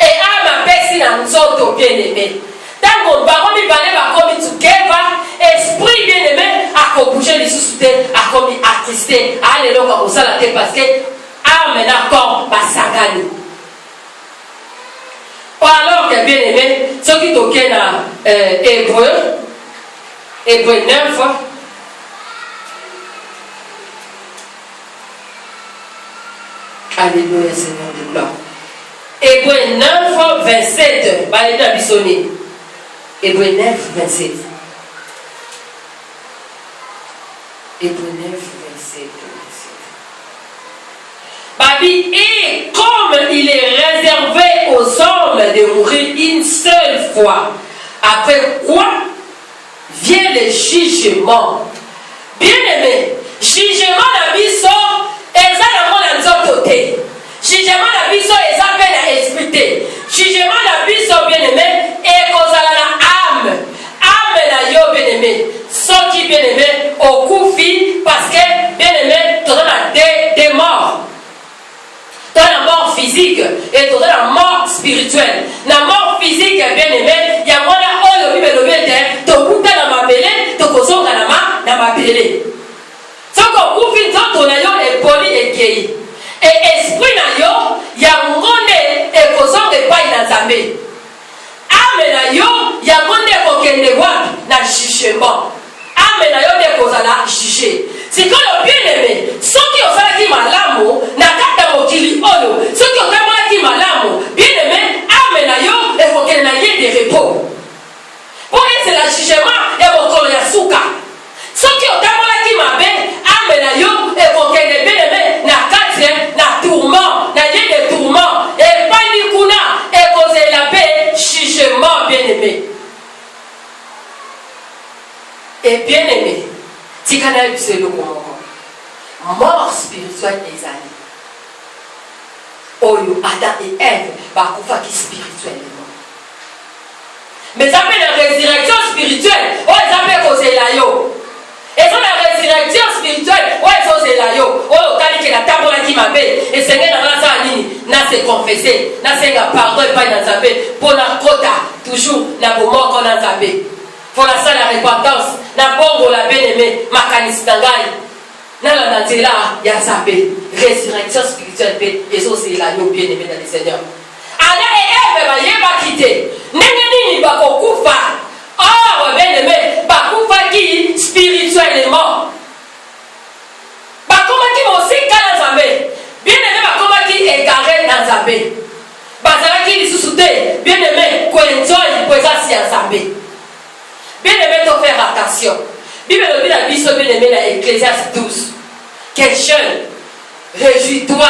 Speaker 2: et âme apesi na nzoto bien aimé tango bango mibale bakomi together esprit bien aimé akobouge lisusu te akomi attristé aleloko akosala te parce que âme na corps basangani alors que bien aimé soki toke na Hébreu 9 alléluia Seigneur de gloire Hébreu 9 27 baye na bisoni Hébreu 9 27 Hébreu 9 27 Babi, et comme il est réservé aux hommes de mourir une seule fois, après quoi vient le jugement. Bien aimé, jugement la biso, eza na mona nzoto te. Jugement la biso, eza pe na esprit te. Jugement la biso, bien aimé, et kozala na âme. Âme na yo, bien aimé. Soki bien aimé, au koufi, parce que bien aimé, tu as des morts. Tu as la mort physique et tu as la mort spirituelle. La mort physique, bien aimé, il y a moi là, oh, le Bible le tu as dans ma belé, tu as dans ma belé. Ce qu'on coupe, ton ayo est poli et guéri. Et esprit na yo, il y a mon et kozon de paille dans sa main. Ame na yo, il y a mon kokende wapi na jugement. Ame na yo de kozala juger. C'est quand le bien aimé, ceux qui ont fait qui malamu, na kata mokili oyo, ceux qui ont fait qui malamu, bien aimé, ame na yo et kokende na yé de repos. Pour c'est le jugement et mon ya souka. Ceux qui ont fait qui mabe, ame na yo et kokende bien aimé na kata na tourment, na yé de tourment et panikuna et cause la paix jugement bien aimé. Et bien aimé, si quand elle se le mort spirituelle des années. Oyo, Adam et Ève, bakufa qui spirituellement. Mais ça fait la résurrection spirituelle. Oh, ça fait causer la yo. Et ça la résurrection spirituelle. Oh, ça c'est la yo. Oh, quand il y a la table qui m'a fait, et c'est dans la salle, n'a se confessé, n'a se pardon et pas dans sa paix. Pour la quota, toujours, n'a pas mort qu'on a sa paix. Pour la salle la repentance, n'a bongo la bien-aimée, ma canistangaï. N'a la nantela, y'a sa paix. Résurrection spirituelle paix. Et ça c'est la yo bien-aimée dans le Seigneur. Adam et Ève, il va quitter. N'est-ce pas qu'on or, bien-aimé, bakufa qui spirituellement. Bakuma qui aussi dans Zambé. Bien-aimé, bakuma qui égaré dans Zambé. Bazala qui les sous-souté. Bien-aimé, qu'on enjoy présence à Zambé. Bien-aimé, de faire attention. Bible dit la Bible, bien-aimé, dans Ecclésiaste 12. Quel jeune, réjouis-toi,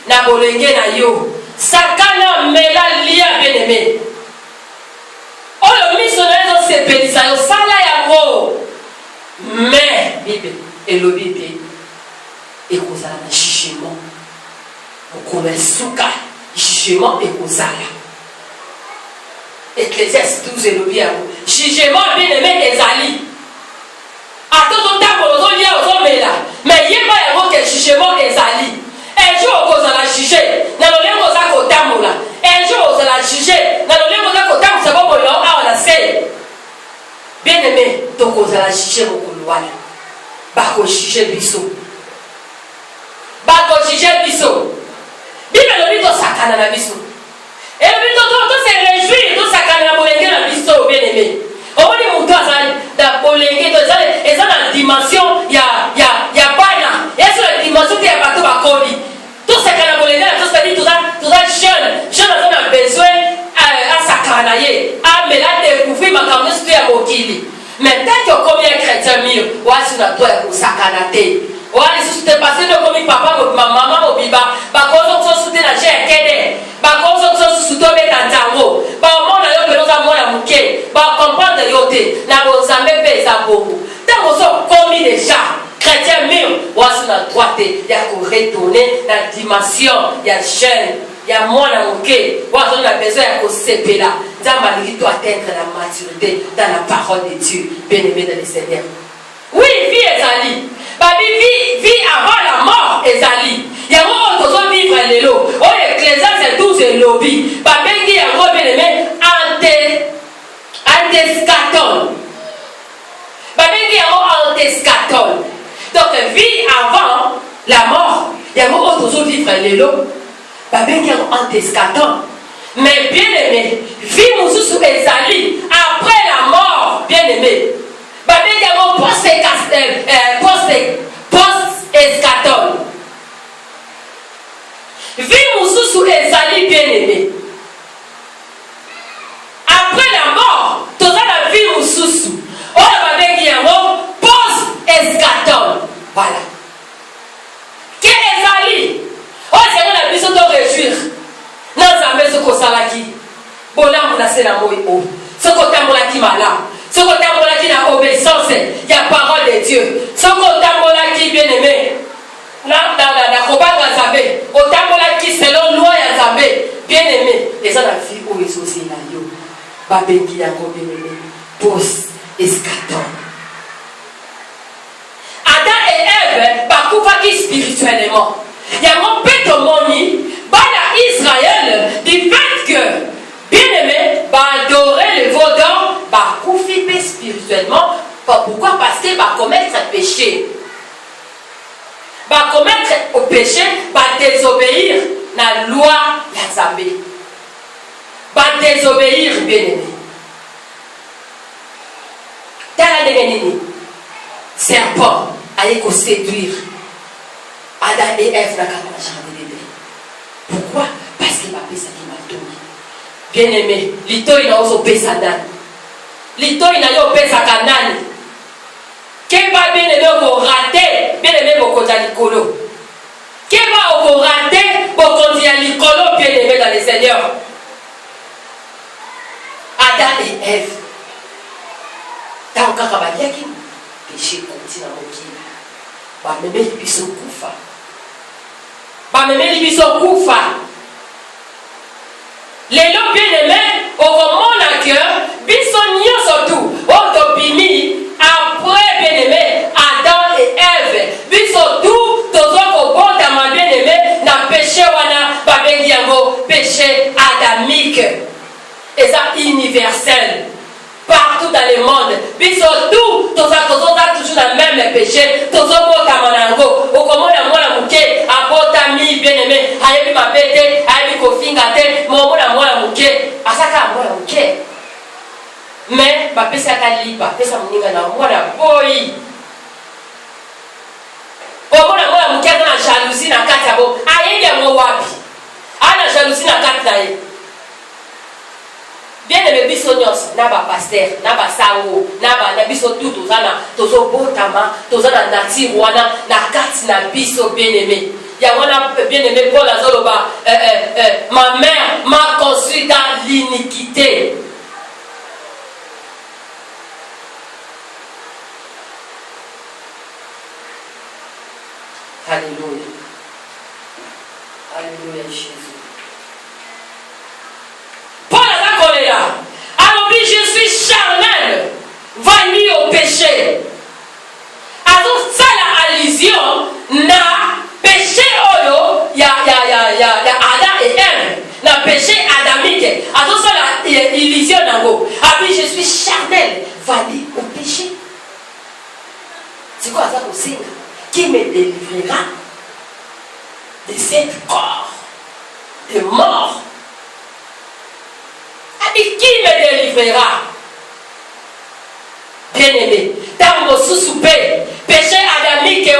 Speaker 2: na bolenge na yo. sakana mela lia bien aimé oyo miso na yo sepelisa yo sala yango mais bible elobi te ekozala na jugement mokolo esuka jugement ekozala Ecclésiaste 12 elobi yango jugement bien aimé ezali ata ozotambola ozolia ozomela mais yeba yango ke jugement ezali un jour okozala juge na lolenge oza kotambola un jour ozala juge na lolenge oza kotambusa boboyo awa na se bien aimé tokozala juge mokolo wana bakojuge biso bible elobi tosakana na biso elobi tose réjouir tosakana na bolenge na biso bien aimé omoni moto azali na bolenge eza na dimension ya bana eza na dimension te ya bato bakomi tosakana na bolenge na biso c'est-à-dire toza jeune aza na besoin asakana na ye amela découvrir makambo nyonso to ya mokili mais tant que okomi un chrétien mio wasi na to ya kosakana te oya lisusu te parce que okomi papa mama mobiba bakozo kosusu te na je ekede bakozo kosusu tobeta ntango baomona yo pene oza mwana moke bakomprendre yo te na bonzambe mpe eza bongo ntango ozo okomi déjà chrétien mio wasi na droit te ya koretourne na dimension ya jeune ya mwana moke wazali na besoin ya kosepela nzambe alingi to atteindre la maturité dans la parole de Dieu bien aimé dans le Seigneur. Oui, vie ezali babi vie avant la mort ezali yango oyo tozovivre lelo oyo Ecclésiaste 12 elobi babengi yango bien aimé antescaton babengi yango antescaton donc vie avant la mort yango oyo tozovivre lelo babengi yango antescaton mais bien aimé vie mosusu ezali après la mort bien aimé babengi yango post-escaton vie mosusu ezali bien aimé après la mort toza na vie mosusu oyo babengi yango post-escaton voilà ke ezali oyo ezango na biso to réjouir na nzambe soki osalaki bolamu na se na moi oyo soki otambolaki malamu soki otambolaki na obéissance ya parole de Dieu soki otambolaki bien aimé na kobanga nzambe otambolaki selon loi ya nzambe bien aimé eza na vie oyo ezozela yo babengi yango bien aimé post-escaton. Adam et Ève bakufaki spirituellement yango mpe tomoni bana Israël du fait que bien aimé baadorer le veau d'or bakufi mpe spirituellement. Pourquoi? Parce que commettre péché au péché désobéir na loi ya Nzambe désobéir bien aimé tala ndenge nini serpent aye koséduire Adam et Ève na kaka na jardin d'Éden. Pourquoi? Parce que bapesaki matoyi bien aimé litoyi na ozopesa nani litoyi na yo opesaka nani keba bien aimé okorate bien aimé bokonzi ya likolo keba okorate bokonzi ya likolo bien aimé dans le Seigneur. Adam et Ève ntango kaka baliaki péché konti na mokili bamemeli biso kufa lelo bien aimé okomona ke biso nyonso tu oyo tobimi après bien aimé Adam et Ève biso tu toza kobondama bien aimé na péché wana babengi yango péché adamique eza universel partout dans le monde biso tu toza toujours na même péché tozobotama nango okomona mwana moke abotami bien aimé ayebi mabe te ayebi kofinga te momona mwana moke asaka mwana moke mais bapesaka liba pesa moninga na mwana boyi omona mwana moke aza na jalousie na kati yabo ayebi yango wapi ana jalousie na kati na ye bien aimé biso nyonso na bapaster na basango na biso tu tozobotama toza na nature wana na kati na biso bien aimé Il y a un bien-aimé Paul Azoloba. Ma mère m'a conçu dans l'iniquité. Alléluia. Alléluia, Jésus. Paul a là. Alors, je suis charnel, vanni au péché. Alors, ça, la allusion, na péché, il y a Adam et Ève. Na péché adamique. Alors, ça, la illusion, alors, je suis charnel, vanni au péché. C'est quoi ça aussi? Qui me délivrera de cet corps de mort? Qui me délivrera? Bien-aimé, dans mon sous-soupé, péché adamique,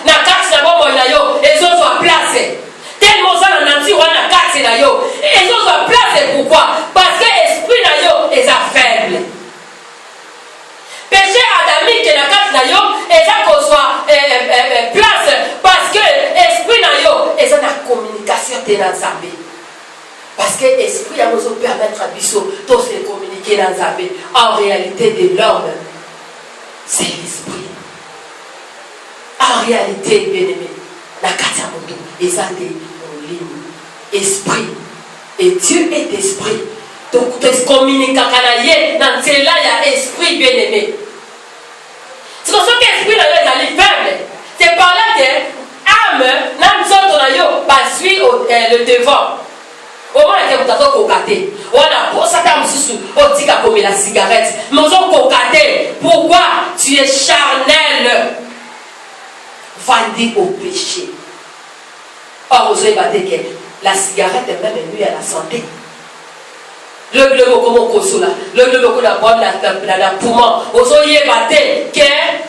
Speaker 2: na carte na bon na yo, et autres sont placés. Tellement ça na nanti wana carte na yo, et autres sont placés. Pourquoi? Parce que l'esprit na yo est faible. Péché adamique na carte na yo, et ça qu'on soit place parce que l'esprit na yo est en communication dans Zambé. Parce que l'esprit a besoin de permettre à Bissot de se communiquer dans Zambé. En réalité, de l'homme, c'est l'esprit. En réalité, bien aimé, la Katamoto, et ça en ligne. Esprit. Et Dieu est esprit. Donc, tu communiques dans cela, il y a esprit, bien aimé. C'est pour ça que l'esprit est faible. C'est par là que l'âme, nous suit le devant. Au moins, vous avez cocaté. On a pour ça, on dit comme la cigarette. Mais on a cocaté. Pourquoi? Tu es charnel. Vendu au péché. Or, vous avez dit que la cigarette est même nuit à la santé. Le comment consola, le comment la bonne la poumon. Osoye bate que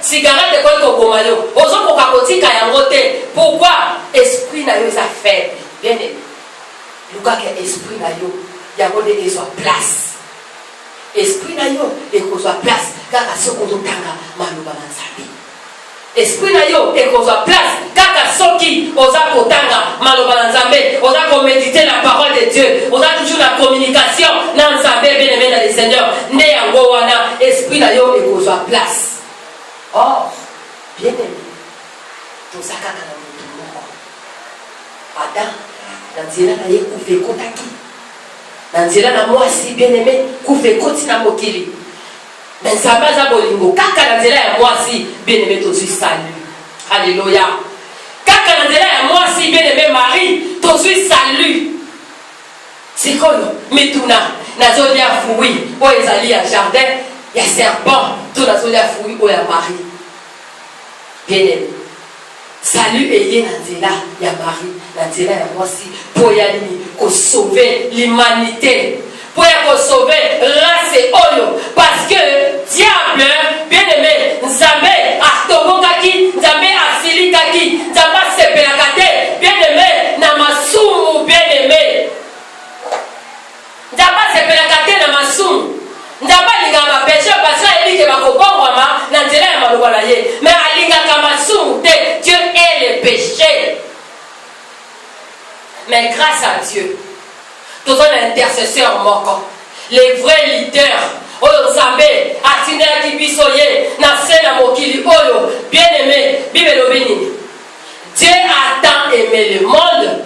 Speaker 2: cigarette est quoi qu'on comayo. Oso pour kakoti kayangote. Pourquoi? Esprit na yo sa faible. Bien aimé. Luka que esprit na yo, ya bonne que soit place. Esprit na yo et qu'on soit place. Kaka soko tanga maluba na nzambe. Esprit na yo et qu'on soit place. Kaka soki oza kotanga maluba na nzambe. Oza ko méditer la parole de Dieu. Oza toujours la communication na nzambe bien aimé dans le Seigneur. Ne yango wana esprit na yo et qu'on soit place. Or, bien aimé. Tout ça kaka na mutu moko. Adam na nzela na ye kufe kotaki. Na nzela na mwasi bien aimé kufe koti na mokili. Mais ça va à bolingo. Kaka na nzela ya mwasi bien aimé to suis salut. Alléluia. Kaka na nzela ya mwasi bien aimé Marie to suis salut. C'est quoi mais tout na zone ya fruit o ezali ya jardin ya serpent to na zone ya fruit o ya Marie. Bien aimé. Salut ayé na nzela ya Marie na nzela ya mwasi pour ya nini ko sauver l'humanité. Pour sauver race oyo parce que diable bien aimé nzambe atobokaki nzambe asilikaki nzambe sepelakate bien aimé na masumu bien aimé nzambe sepelakate na masumu nzambe alingaka péché parce que elike bakobongwama na nzela ya maloba na ye mais alingaka masumu te. Dieu est le péché mais grâce à Dieu tous les intercesseurs moko, les vrais leaders, oyo Nzambe atinela kibisoye na sena mokili oyo bien aimé Bible béni. Dieu a tant aimé le monde,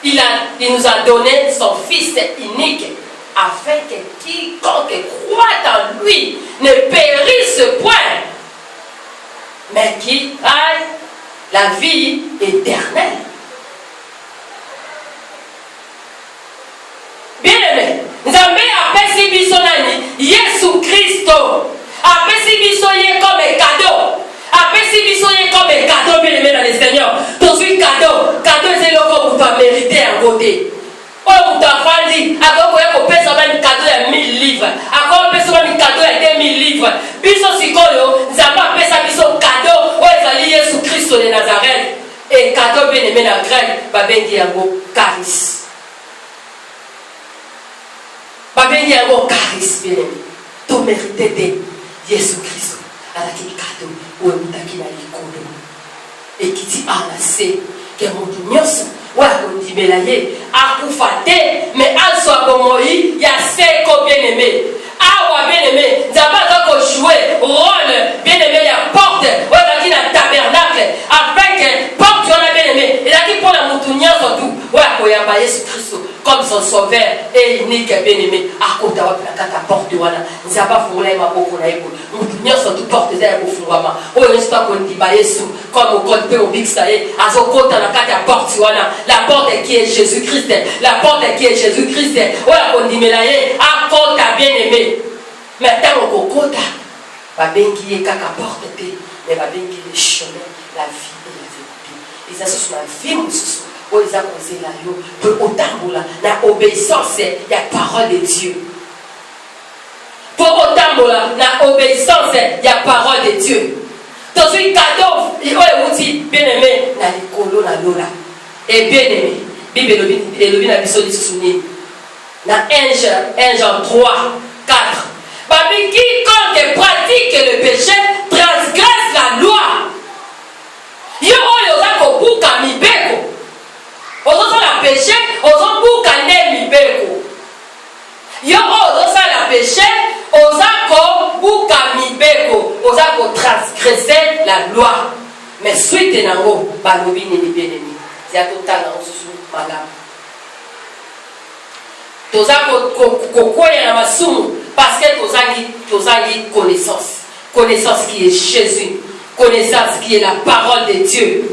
Speaker 2: il nous a donné son fils unique afin que quiconque croit en lui ne périsse point mais qui aille la vie éternelle. Bien aimé, Nzambe apesi biso nani Yesu Christo apesi biso ye comme cadeau, apesi biso ye comme cadeau bien aimé dans le Seigneur. Tout suis cadeau c'est le comme tu as mérité en côté. Oh tu as fandi ako ko pesa même cadeau ya 1000 livres, ako pesa même cadeau ya 2000 livres. Biso sikoyo Nzambe apesa biso cadeau o ezali Yesu Christo de Nazareth et cadeau bien aimé na grec ba bengi yango charis. Babengi yango charis bien aimé. To mérité de Yesu Christ. Alaki cadeau ou mutaki na likodo. Et qui dit enlacé ke motu nyonso oyo akondimela ye akufa te me azwa bomoi ya seko bien-aimé. Awa bien-aimé nzambe aza kojoue rôle bien-aimé ya porte oyo ezalaki na tabernacle afin ke porte wana bien-aimé ezalaki mpo na motu nyonso tu oyo akoyamba yesu kristo comme son sauveur et unique bien-aimé akota wapi na kati ya porte wana nzambe afungola ye maboko na ye boye motu nyonso tu porte eza ya kofungwama oyo nyonso akondima yesu comme okoli mpe obikisa ye azokota na kati ya porte wana la porte qui est jésus christ la porte qui est jésus christ oyo akondimela ye akota bien-aimé. Mais ntango kokota babengi ye kaka porte te mais babengi le chemin la vie et la vérité eza susu na vie mosusu oyo eza kozela yo mpo otambola na obéissance ya parole de dieu mpo otambola na obéissance ya parole de dieu tozwi kado oyo euti bien-aimé na likolo na lola e bien-aimé bible elobi na biso lisusu nini na 1 Jean 3 4 Babi, quiconque pratique le péché transgresse la loi. Yo oza kobuka mibeko. Ozo la péché, ozo buka ne mibeko. Yo ozo la péché, oza kobuka mibeko. Oza ko transgresser la loi. Mais suite nango balobi ni bien-aimé. Ya total na osusu madame. Toza kokoya na masumu parce que tozangi connaissance qui est Jésus, connaissance qui est la parole de Dieu.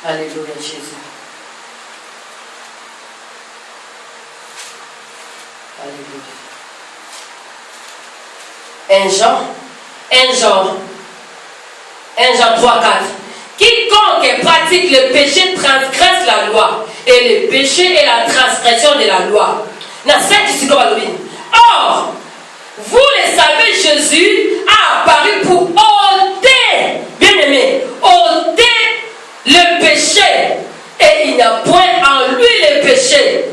Speaker 2: Alléluia Jésus. Alléluia. 1 Jean 3 4. Quiconque pratique le péché transgresse la loi. Et le péché est la transgression de la loi. Or, vous le savez, Jésus a apparu pour ôter, bien-aimé, ôter le péché. Et il n'a point en lui le péché.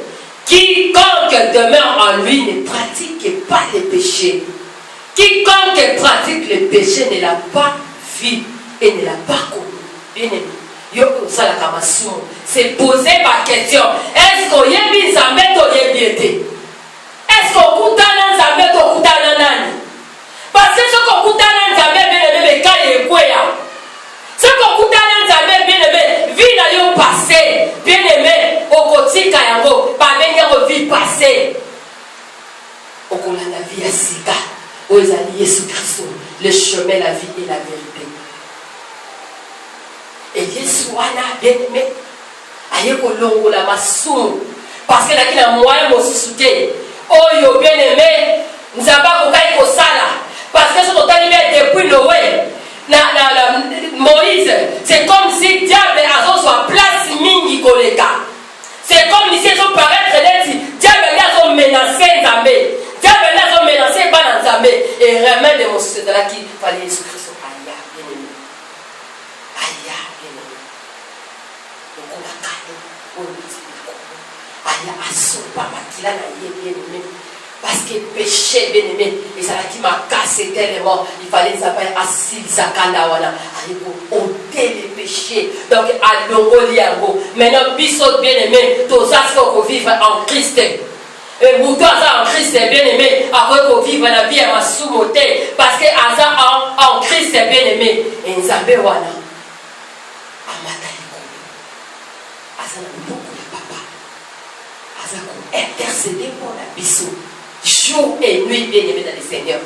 Speaker 2: Quiconque demeure en lui ne pratique pas le péché. Quiconque pratique le péché ne l'a pas vu et ne l'a pas connu. Bien-aimé. C'est poser ma question. Est-ce qu'on y a mis sa méthode de est-ce qu'on coûte un sa méthode coûte un an? Parce que ce qu'on coûte un an, ça met bien aimé, quand il est quoi? Ce qu'on coûte un an, ça met bien aimé, vie n'a pas passé, bien aimé, au côté Kayango, pas bien vie passée. Au cours de la vie à Sika, aux alliés Jésus Christ, le chemin, la vie et la vérité. Et Jésus a bien aimé. Aïe kolongo la masoum parce que la qui a moyen de soutien. Oh yo bien aimé, nous avons pas ko sala parce que ce qu'on a depuis Noé. Moïse, c'est comme si diable a soit place mingi koleka. C'est comme si ils ont paraître d'être diable a menacé Nzambe. Diable a menacé pas Nzambe et remède de mon société là qui fallait Jésus Christ. Parce que péché bien aimé et ça qui m'a cassé tellement il fallait s'appeler assis zakanda wana pour ôter les péchés donc à longo liango maintenant bisot bien aimé tout ça ce qu'on vivre en Christ et vous en Christ bien aimé après qu'on vivre la vie à ma sous-moté parce que en Christ bien aimé et nzambe wana amata intercéder pour la bisou jour et nuit bien aimé dans le Seigneur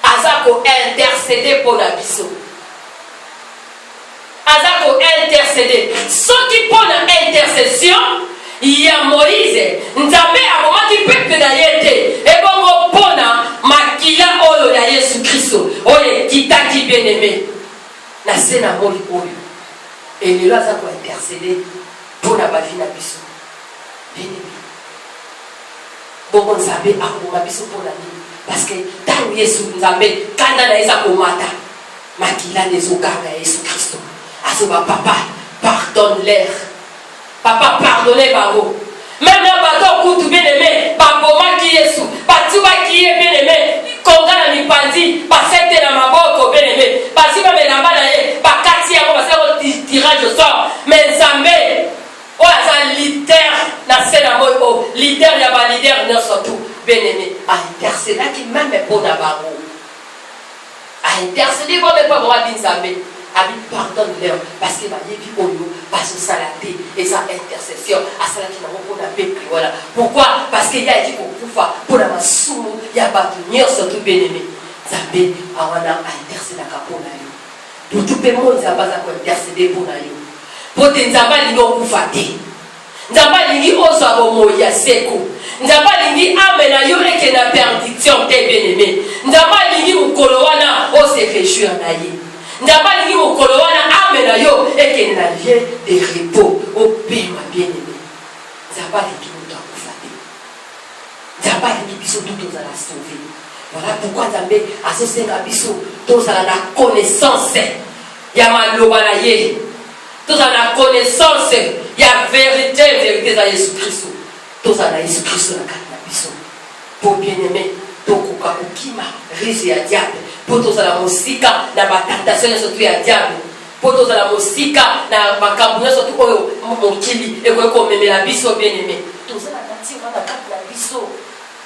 Speaker 2: Azako intercéder pour la bisou Azako intercéder ce qui pour l'intercession il y a Moïse Nzambe a moment qui peut te d'ailleurs et bon pona makila oyo ya Yesu Christo oyo kitaki bien aimé na sena moli oyo et le là Azako intercéder pour la vie na bisou bien aimé. Bon, Nzambe akoma biso pour la vie parce que tant Yesu Nzambe kanda na eza komata makila nezokanga Yesu Christo azoba papa pardonne-leur papa pardonnez bango même na bato kutu bien aimé baboma ki Yesu batuba ki bien aimé konga na mipandi basete na maboko bien aimé basi ba melamba na ye bakati yango baseko leader, il y a un leader, surtout, bien aimé, à intercéder qui même est bon à Bango. À intercéder, comme pas bon à Binzamé. Abi pardonne-leur parce que ma yebi oyo parce que ça la et sa intercession à cela qui n'a pas de peuple voilà pourquoi parce qu'il y a dit qu'on poufa pour la masou il y a pas de nier surtout bien aimé Zambé awana a intercéder à kapona yo tout le monde ça va intercéder pour na yo pour te nzamba lingo kufa te nzamba lingi osa bomo ya seko nzamba lingi amena yo eke na perdition te bien aimé nzamba lingi mukolo wana o se réjouir na ye Ndaba lingi mokolo wana amena yo eke na lieu de repos au pays ma bien-aimé. Ndaba lingi moto akufate. Ndaba lingi biso tout ozala sauvé. Voilà pourquoi Nzambe azosenga biso tozala na connaissance ya maloba na ye. Tozala na connaissance ya vérité za Yesu Kristo. Tozala na Yesu Kristo na kati na biso. Pour bien-aimé tokoka kokima risque ya diable. Poto za la musika na batentation surtout ya diable. Poto za la musika na makambo surtout oyo mokili eko ko memela biso bien aimé. Toza na nature na kati na biso.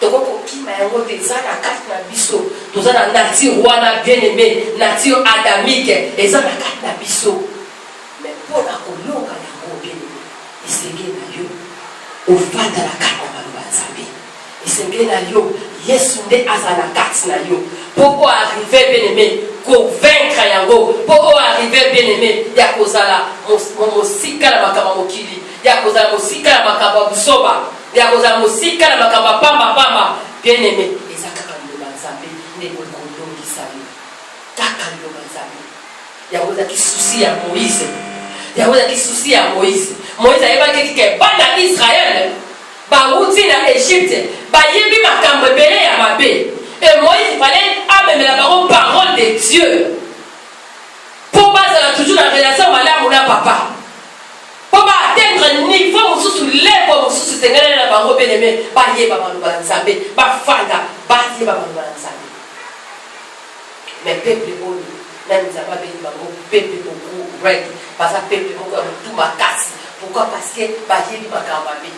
Speaker 2: Toko kima yango teza na kati na biso. Toza na nature wana bien aimé, nature adamique eza na kati na biso. Mais pour la kolonga yango bien aimé. Isenge na yo. Ofanda la kati na maloba Nzambe. Isenge na yo. Yesu nde azala kati na yo. Pour arriver bien aimé, convaincre yango, pour arriver bien aimé, ya kozala mosika na makamba mokili, ya kozala mosika na makamba busoba, ya kozala mosika na makamba pamba bien aimé, ezaka kando Nzambe ne kokondo kisali. Kaka ndo Nzambe. Ya oza ki souci ya Moïse. Ya oza ki souci ya Moïse. Moïse ayeba ke bana Israël ba uti na Égypte, ba yebi makambo ebele ya mabe. Et Moïse, il fallait amener la parole de Dieu. Pour pas toujours la relation avec la papa. Pour pas atteindre un niveau où sous lève où sous se tenir la parole bien aimé, ba yé ba manu balançabe, ba fanda, ba yé ba manu balançabe. Mais peuple bon, même ça pas bien bango, peuple beaucoup red, parce que peuple beaucoup tout ma casse. Pourquoi parce que ba yé ba kambabe.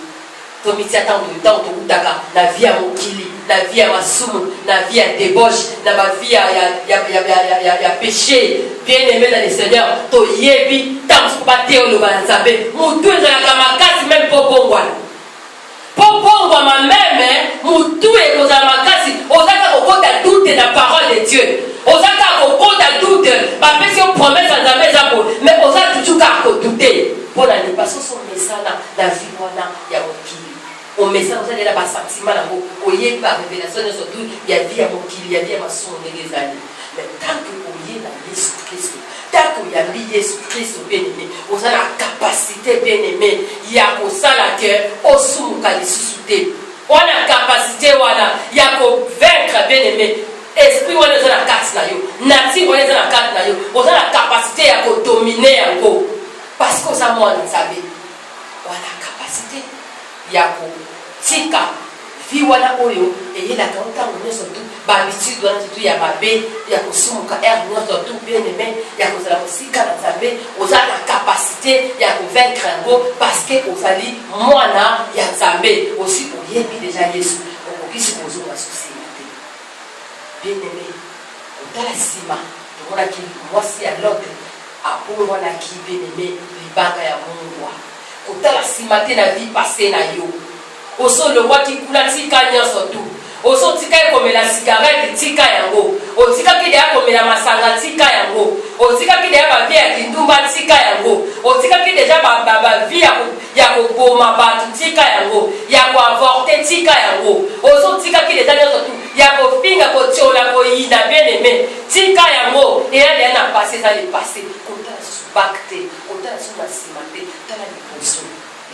Speaker 2: Tomiti attend de temps to utaka na vie ya mokili na vie ya masumu na vie ya débauche na ba vie ya péché bien aimé dans le Seigneur to yebi tant pas théolo balançabe mutu ezalaka makasi même po bongwa même mutu ekozala makasi ozaka kokota doute na parole de Dieu ozaka kokota doute bapesi yo promesse ya Nzambe ezako mais ozaka toujours ka kodouter pour la dépassation son message na vie wana ya mokili. Au message, vous avez là bas sentiment là, au yé par révélation surtout, il y a vie à mon qu'il y a vie à ma son des années. Mais tant que vous y est dans Jésus Christ, tant que vous y a mis Jésus Christ bien aimé, vous avez la capacité bien aimée, il y a pour ça la cœur, au soum qu'à les susciter. On a la capacité, il y a pour vaincre bien aimé. Esprit, on est dans la carte là, nature, on est dans la carte là, on a la capacité à dominer encore. Parce que ça, moi, on savait. On a la capacité. Yako tika vi wana oyo eyela kanta nyonso tu ba habitude wana tu ya mabe ya kosumuka nyonso tu bien aimé ya kozala mosika na Nzambe ozala na capacité ya convaincre yango parce que ozali mwana ya Nzambe aussi oyebi déjà Yesu okokisi kozonga société bien aimé otala sima tomonaki mwasi ya Lot apongwanaki bien aimé libanga ya Mungu kotala simate na vie passée na yo oso le roi qui kula tika nyonso tu oso tika ekomela cigarette tika yango otika ki deya komela masanga tika yango otika ki deya ba vie ya kindumba tika yango otika ki deja ba vie ya koboma batu tika yango ya ko avorter tika yango oso tika ki deja nyonso tu ya kofinga kotiola koyina bien aimé tika yango eya na passé ça le passé kotala bakte kotala sur la simate tala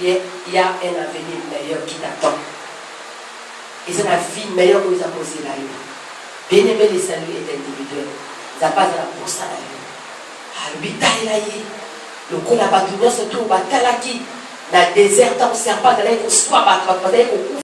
Speaker 2: il y a un avenir meilleur qui t'attend. Et c'est la vie meilleure que vous avez posée là. Bien aimé, le salut est individuel. Ça passe à la course à la vie. Le coup là-bas, tout le monde se trouve à Talaki. Dans le désert, on ne sert pas d'aller au soir,